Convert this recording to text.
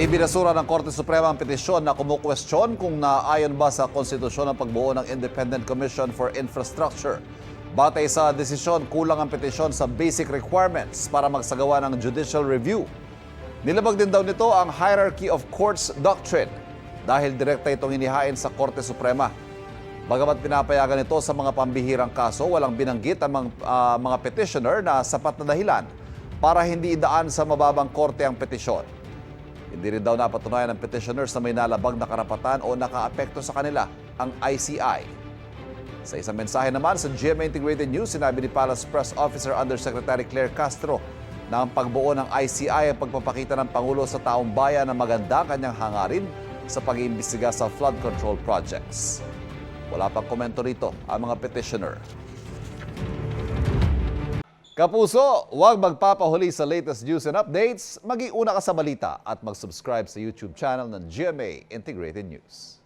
Ibinasura ng Korte Suprema ang petisyon na kumukwestiyon kung naayon ba sa konstitusyon ang pagbuo ng Independent Commission for Infrastructure. Batay sa desisyon, kulang ang petisyon sa basic requirements para magsagawa ng judicial review. Nilabag din daw nito ang hierarchy of courts doctrine dahil direkta itong inihain sa Korte Suprema. Bagamat pinapayagan ito sa mga pambihirang kaso, walang binanggit ang mga petitioner na sapat na dahilan para hindi idaan sa mababang korte ang petisyon. Hindi rin daw napatunayan ng petitioners na may nalabag na karapatan o nakaapekto sa kanila ang ICI. Sa isang mensahe naman sa GMA Integrated News, sinabi ni Palace Press Officer Undersecretary Claire Castro na ang pagbuo ng ICI ay pagpapakita ng Pangulo sa taong bayan na maganda kanyang hangarin sa pag-iimbestiga sa flood control projects. Wala pang komento rito ang mga petitioner. Kapuso, huwag magpapahuli sa latest news and updates. Mag-iuna ka sa balita at mag-subscribe sa YouTube channel ng GMA Integrated News.